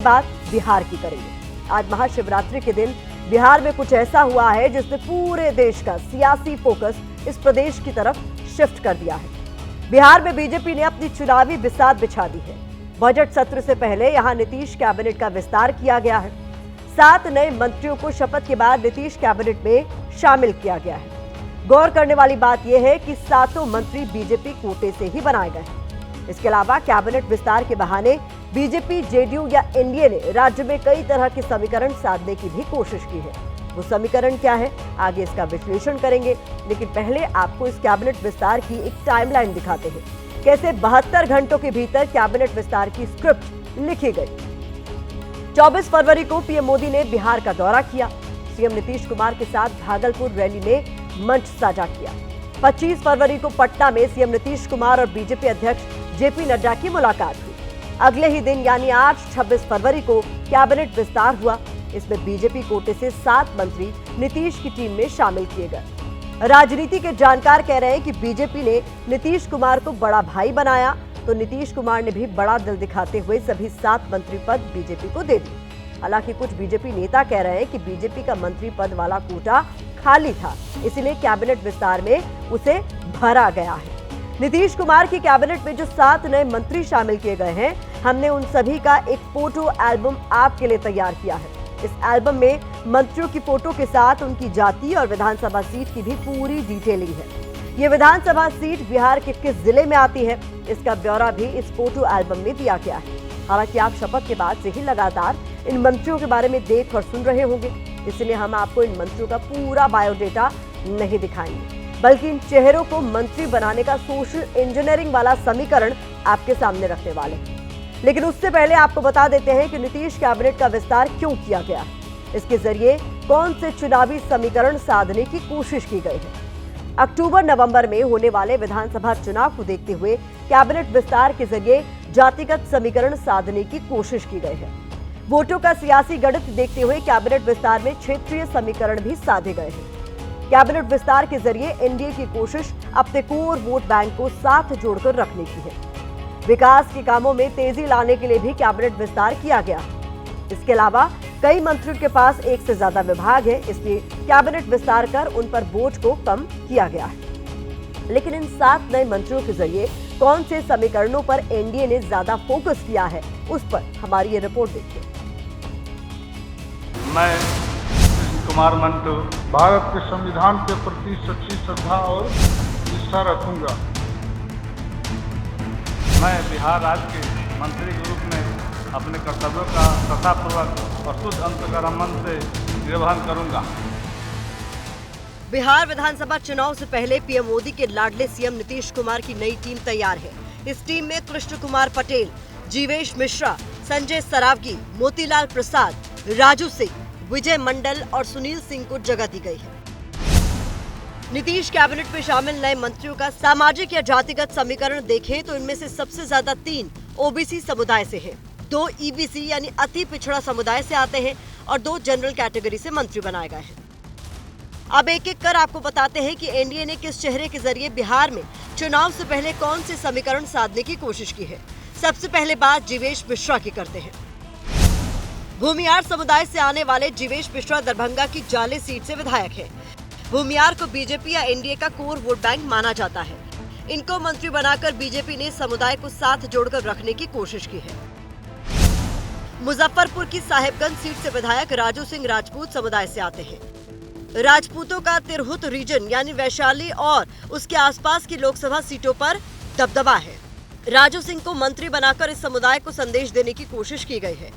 बात बिहार की करेंगे। आज महाशिवरात्रि के दिन बिहार में कुछ ऐसा हुआ है जिसने पूरे देश का सियासी फोकस इस प्रदेश की तरफ शिफ्ट कर दिया है। बिहार में बीजेपी ने अपनी चुनावी बिसात बिछा दी है। बजट सत्र से पहले यहां नीतीश कैबिनेट का विस्तार किया गया है। 7 नए मंत्रियों को शपथ के बाद नीतीश कैबिनेट में शामिल किया गया है। गौर करने वाली बात यह है कि 7 मंत्री बीजेपी कोटे से ही बनाए गए हैं। इसके अलावा कैबिनेट विस्तार के बहाने बीजेपी, जेडीयू या एनडीए ने राज्य में कई तरह के समीकरण साधने की भी कोशिश की है। वो समीकरण क्या है, आगे इसका विश्लेषण करेंगे, लेकिन पहले आपको इस कैबिनेट विस्तार की एक टाइमलाइन दिखाते हैं। कैसे 72 घंटों के भीतर कैबिनेट विस्तार की स्क्रिप्ट लिखी गई। 24 फरवरी को पीएम मोदी ने बिहार का दौरा किया। सीएम नीतीश कुमार के साथ भागलपुर रैली में मंच साझा किया। 25 फरवरी को पटना में सीएम नीतीश कुमार और बीजेपी अध्यक्ष जेपी नड्डा की मुलाकात हुई। अगले ही दिन यानी आज 26 फरवरी को कैबिनेट विस्तार हुआ। इसमें बीजेपी कोटे से 7 मंत्री नीतीश की टीम में शामिल किए गए। राजनीति के जानकार कह रहे हैं कि बीजेपी ने नीतीश कुमार को बड़ा भाई बनाया, तो नीतीश कुमार ने भी बड़ा दिल दिखाते हुए सभी 7 मंत्री पद बीजेपी को दे दी। हालांकि कुछ बीजेपी नेता कह रहे हैं कि बीजेपी का मंत्री पद वाला कोटा खाली था, इसीलिए कैबिनेट विस्तार में उसे भरा गया है। नीतीश कुमार की कैबिनेट में जो 7 नए मंत्री शामिल किए गए हैं, हमने उन सभी का एक फोटो एल्बम आपके लिए तैयार किया है। इस एल्बम में मंत्रियों की फोटो के साथ उनकी जाति और विधानसभा सीट की भी पूरी डिटेलिंग है। ये विधानसभा सीट बिहार के किस जिले में आती है, इसका ब्यौरा भी इस फोटो एल्बम में दिया गया है। हालांकि आप शपथ के बाद से ही लगातार इन मंत्रियों के बारे में देख और सुन रहे होंगे, इसलिए हम आपको इन मंत्रियों का पूरा बायोडेटा नहीं दिखाएंगे, बल्कि इन चेहरों को मंत्री बनाने का सोशल इंजीनियरिंग वाला समीकरण आपके सामने रखने वाले हैं। लेकिन उससे पहले आपको बता देते हैं कि नीतीश कैबिनेट का विस्तार क्यों किया गया है, इसके जरिए कौन से चुनावी समीकरण साधने की कोशिश की गई है। अक्टूबर-नवंबर में होने वाले विधानसभा चुनाव को देखते हुए कैबिनेट विस्तार के जरिए जातिगत समीकरण साधने की कोशिश की गई है। वोटों का सियासी गणित देखते हुए कैबिनेट विस्तार में क्षेत्रीय समीकरण भी साधे गए हैं। कैबिनेट विस्तार के जरिए एनडीए की कोशिश अपने कोर वोट बैंक को साथ जोड़कर रखने की है। विकास के कामों में तेजी लाने के लिए भी कैबिनेट विस्तार किया गया। इसके अलावा कई मंत्रियों के पास एक से ज्यादा विभाग है, इसलिए कैबिनेट विस्तार कर उन पर बोझ को कम किया गया है। लेकिन इन 7 नए मंत्रियों के जरिए कौन से समीकरणों पर एनडीए ने ज्यादा फोकस किया है, उस पर हमारी ये रिपोर्ट देखिए। मैं कुमार मंटू भारत के संविधान के प्रति सच्ची श्रद्धा और निष्ठा रखूंगा। मैं बिहार राज्य के मंत्री के रूप में अपने कर्तव्यों का श्रद्धापूर्वक और शुद्ध अंतःकरण मन से निर्वहन करूंगा। बिहार विधानसभा चुनाव से पहले पीएम मोदी के लाडले सीएम नीतीश कुमार की नई टीम तैयार है। इस टीम में कृष्ण कुमार पटेल, जीवेश मिश्रा, संजय सरावगी, मोतीलाल प्रसाद, राजू सिंह, विजय मंडल और सुनील सिंह को जगह दी गई है। नीतीश कैबिनेट में शामिल नए मंत्रियों का सामाजिक या जातिगत समीकरण देखें तो इनमें से सबसे ज्यादा 3 ओबीसी समुदाय से हैं, 2 ईबीसी यानी अति पिछड़ा समुदाय से आते हैं और 2 जनरल कैटेगरी से मंत्री बनाए गए हैं। अब एक एक कर आपको बताते हैं कि एनडीए ने किस चेहरे के जरिए बिहार में चुनाव से पहले कौन से समीकरण साधने की कोशिश की है। सबसे पहले बात जीवेश मिश्रा की करते हैं। भूमियार समुदाय से आने वाले जीवेश मिश्रा दरभंगा की जाले सीट से विधायक हैं। भूमियार को बीजेपी या एनडीए का कोर वोट बैंक माना जाता है। इनको मंत्री बनाकर बीजेपी ने समुदाय को साथ जोड़कर रखने की कोशिश की है। मुजफ्फरपुर की साहेबगंज सीट से विधायक राजू सिंह राजपूत समुदाय से आते हैं। राजपूतों का तिरहुत रीजन यानी वैशाली और उसके आसपास की लोकसभा सीटों पर दबदबा है। राजू सिंह को मंत्री बनाकर इस समुदाय को संदेश देने की कोशिश की गई है।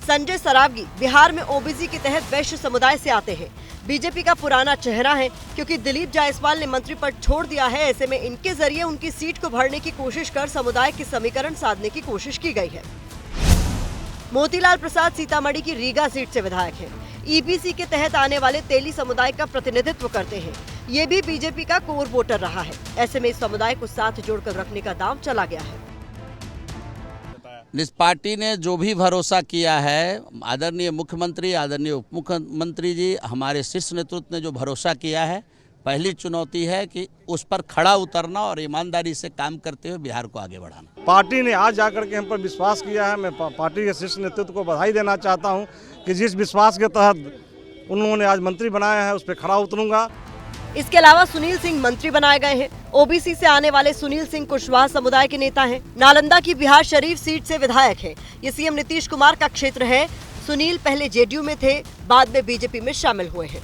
संजय सरावगी बिहार में ओबीसी के तहत वैश्य समुदाय से आते हैं। बीजेपी का पुराना चेहरा है, क्योंकि दिलीप जायसवाल ने मंत्री पद छोड़ दिया है। ऐसे में इनके जरिए उनकी सीट को भरने की कोशिश कर समुदाय के समीकरण साधने की कोशिश की गई है। मोतीलाल प्रसाद सीतामढ़ी की रीगा सीट से विधायक हैं। ईबीसी के तहत आने वाले तेली समुदाय का प्रतिनिधित्व करते हैं। ये भी बीजेपी का कोर वोटर रहा है। ऐसे में इस समुदाय को साथ जोड़कर रखने का दांव चला गया है। इस पार्टी ने जो भी भरोसा किया है, आदरणीय मुख्यमंत्री, आदरणीय उप मुख्यमंत्री जी, हमारे शीर्ष नेतृत्व ने जो भरोसा किया है, पहली चुनौती है कि उस पर खड़ा उतरना और ईमानदारी से काम करते हुए बिहार को आगे बढ़ाना। पार्टी ने आज जाकर के हम पर विश्वास किया है। मैं पार्टी के शीर्ष नेतृत्व को बधाई देना चाहता हूं कि जिस विश्वास के तहत उन्होंने आज मंत्री बनाया है उस पर खड़ा उतरूंगा। इसके अलावा सुनील सिंह मंत्री बनाए गए हैं। ओबीसी से आने वाले सुनील सिंह कुशवाहा समुदाय के नेता हैं। नालंदा की बिहार शरीफ सीट से विधायक हैं। ये सीएम नीतीश कुमार का क्षेत्र है। सुनील पहले जेडीयू में थे, बाद में बीजेपी में शामिल हुए हैं।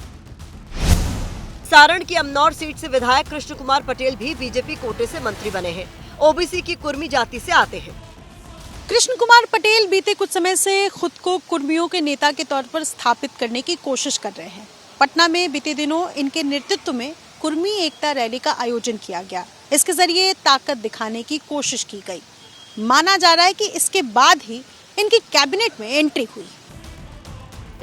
सारण की अमनौर सीट से विधायक कृष्ण कुमार पटेल भी बीजेपी कोटे से मंत्री बने हैं। ओबीसी की कुर्मी जाति से आते हैं। कृष्ण कुमार पटेल बीते कुछ समय से खुद को कुर्मियों के नेता के तौर पर स्थापित करने की कोशिश कर रहे हैं। पटना में बीते दिनों इनके नेतृत्व में कुर्मी एकता रैली का आयोजन किया गया। इसके जरिए ताकत दिखाने की कोशिश की गई। माना जा रहा है कि इसके बाद ही इनकी कैबिनेट में एंट्री हुई।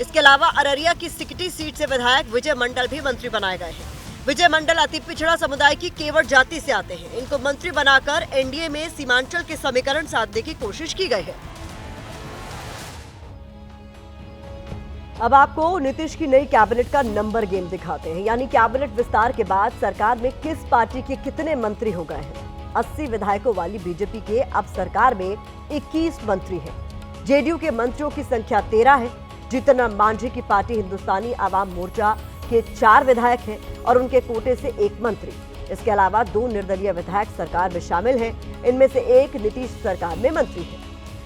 इसके अलावा अररिया की सिकटी सीट से विधायक विजय मंडल भी मंत्री बनाए गए हैं। विजय मंडल अति पिछड़ा समुदाय की केवट जाति से आते हैं। इनको मंत्री बनाकर एनडीए में सीमांचल के समीकरण साधने की कोशिश की गई है। अब आपको नीतीश की नई कैबिनेट का नंबर गेम दिखाते हैं, यानी कैबिनेट विस्तार के बाद सरकार में किस पार्टी के कितने मंत्री हो गए हैं। 80 विधायकों वाली बीजेपी के अब सरकार में 21 मंत्री हैं। जेडीयू के मंत्रियों की संख्या 13 है। जीतन राम मांझी की पार्टी हिंदुस्तानी आवाम मोर्चा के 4 विधायक हैं और उनके कोटे से 1 मंत्री। इसके अलावा 2 निर्दलीय विधायक सरकार में शामिल हैं। इनमें से 1 नीतीश सरकार में मंत्री है।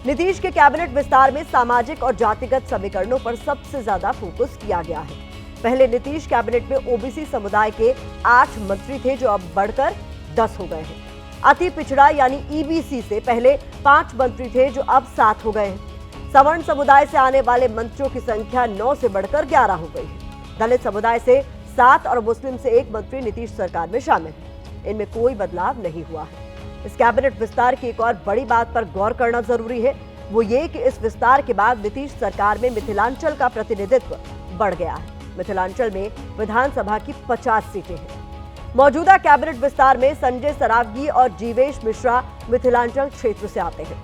नीतीश के कैबिनेट विस्तार में सामाजिक और जातिगत समीकरणों पर सबसे ज्यादा फोकस किया गया है। पहले नीतीश कैबिनेट में ओबीसी समुदाय के 8 मंत्री थे, जो अब बढ़कर 10 हो गए हैं। अति पिछड़ा यानी ईबीसी से पहले 5 मंत्री थे, जो अब 7 हो गए हैं। सवर्ण समुदाय से आने वाले मंत्रियों की संख्या 9 से बढ़कर 11 हो गई है। दलित समुदाय से 7 और मुस्लिम से 1 मंत्री नीतीश सरकार में शामिल है। इनमें कोई बदलाव नहीं हुआ है। इस कैबिनेट विस्तार की एक और बड़ी बात पर गौर करना जरूरी है, वो ये कि इस विस्तार के बाद नीतीश सरकार में मिथिलांचल का प्रतिनिधित्व बढ़ गया है। मिथिलांचल में विधानसभा की 50 सीटें हैं। मौजूदा कैबिनेट विस्तार में संजय सरावगी और जीवेश मिश्रा मिथिलांचल क्षेत्र से आते हैं।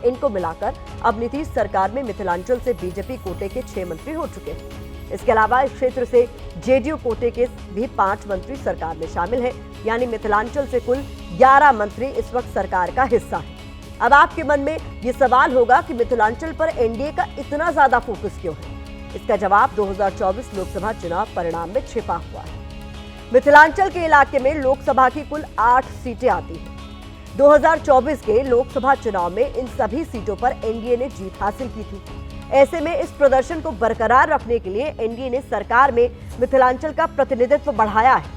इनको मिलाकर अब नीतीश सरकार में मिथिलांचल से बीजेपी कोटे के 6 मंत्री हो चुके हैं। इसके अलावा इस क्षेत्र से जेडीयू कोटे के भी 5 मंत्री सरकार में शामिल हैं, यानी मिथिलांचल से कुल 11 मंत्री इस वक्त सरकार का हिस्सा है। अब आपके मन में ये सवाल होगा कि मिथिलांचल पर एनडीए का इतना ज्यादा फोकस क्यों है? इसका जवाब 2024 लोकसभा चुनाव परिणाम में छिपा हुआ है। मिथिलांचल के इलाके में लोकसभा की कुल 8 सीटें आती हैं। 2024 के लोकसभा चुनाव में इन सभी सीटों पर एनडीए ने जीत हासिल की थी। ऐसे में इस प्रदर्शन को बरकरार रखने के लिए एनडीए ने सरकार में मिथिलांचल का प्रतिनिधित्व बढ़ाया है।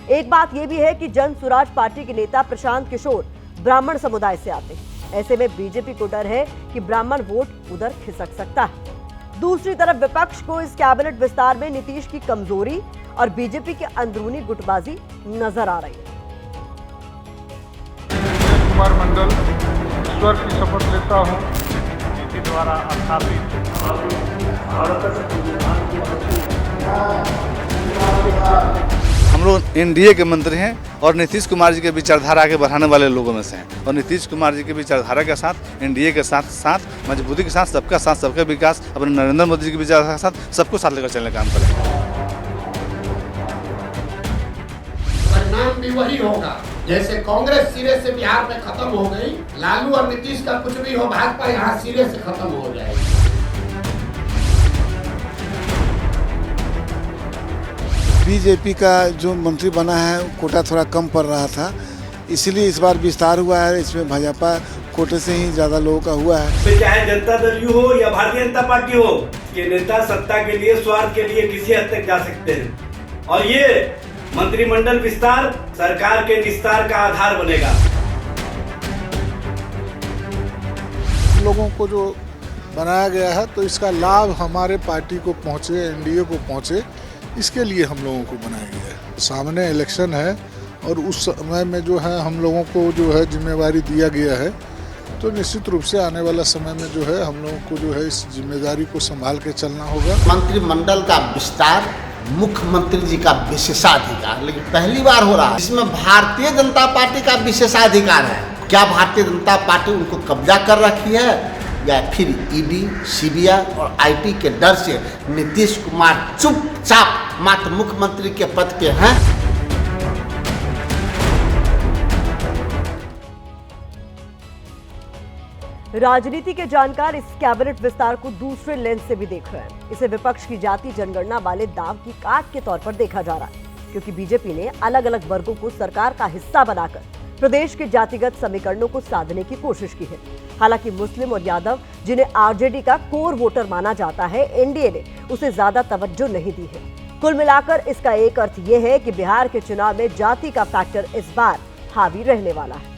एक बात यह भी है कि जन स्वराज पार्टी के नेता प्रशांत किशोर ब्राह्मण समुदाय से आते हैं। ऐसे में बीजेपी को डर है कि ब्राह्मण वोट उधर खिसक सकता है। दूसरी तरफ विपक्ष को इस कैबिनेट विस्तार में नीतीश की कमजोरी और बीजेपी की अंदरूनी गुटबाजी नजर आ रही है। कुमार मंडल ईश्वर की शपथ लेता हूँ नीति द्वारा स्थापित हम लोग एनडीए के मंत्री हैं और नीतीश कुमार जी के विचारधारा आगे बढ़ाने वाले लोगों में से हैं। और नीतीश कुमार जी के विचारधारा के साथ एनडीए के साथ मजबूती के साथ सबका विकास, अपने नरेंद्र मोदी जी की विचारधारा के साथ सबको साथ लेकर चलने का काम करेंगे। परिणाम भी वही होगा। जैसे कांग्रेस सिरे से बिहार में खत्म हो गई, लालू और नीतीश का कुछ भी हो, भाजपा यहाँ सिरे से खत्म हो जाएगी। बीजेपी का जो मंत्री बना है कोटा थोड़ा कम पड़ रहा था, इसलिए इस बार विस्तार हुआ है। इसमें भाजपा कोटे से ही ज्यादा लोगों का हुआ है। तो चाहे जनता दल यू हो या भारतीय जनता पार्टी हो, ये नेता सत्ता के लिए, स्वार्थ के लिए किसी हद तक जा सकते हैं और ये मंत्रिमंडल विस्तार सरकार के विस्तार का आधार बनेगा। लोगों को जो बनाया गया है तो इसका लाभ हमारे पार्टी को पहुंचे, एनडीए को पहुंचे, इसके लिए हम लोगों को बनाया गया है। सामने इलेक्शन है और उस समय में जो है हम लोगों को जो है जिम्मेवारी दिया गया है, तो निश्चित रूप से आने वाला समय में जो है हम लोगों को जो है इस जिम्मेदारी को संभाल के चलना होगा। मंत्रिमंडल का विस्तार मुख्यमंत्री जी का विशेषाधिकार, लेकिन पहली बार हो रहा है। इसमें भारतीय जनता पार्टी का विशेषाधिकार है। क्या भारतीय जनता पार्टी उनको कब्जा कर रखी है या फिर ईडी, सीबीआई और आईटी के डर से नीतीश कुमार चुपचाप मात्र मुख्यमंत्री के पद पे हैं। राजनीति के जानकार इस कैबिनेट विस्तार को दूसरे लेंस से भी देख रहे हैं। इसे विपक्ष की जाति जनगणना वाले दाव की काट के तौर पर देखा जा रहा है, क्योंकि बीजेपी ने अलग अलग वर्गों को सरकार का हिस्सा बनाकर प्रदेश के जातिगत समीकरणों को साधने की कोशिश की है। हालांकि मुस्लिम और यादव, जिन्हें आरजेडी का कोर वोटर माना जाता है, एनडीए ने उसे ज्यादा तवज्जो नहीं दी है। कुल मिलाकर इसका एक अर्थ यह है कि बिहार के चुनाव में जाति का फैक्टर इस बार हावी रहने वाला है।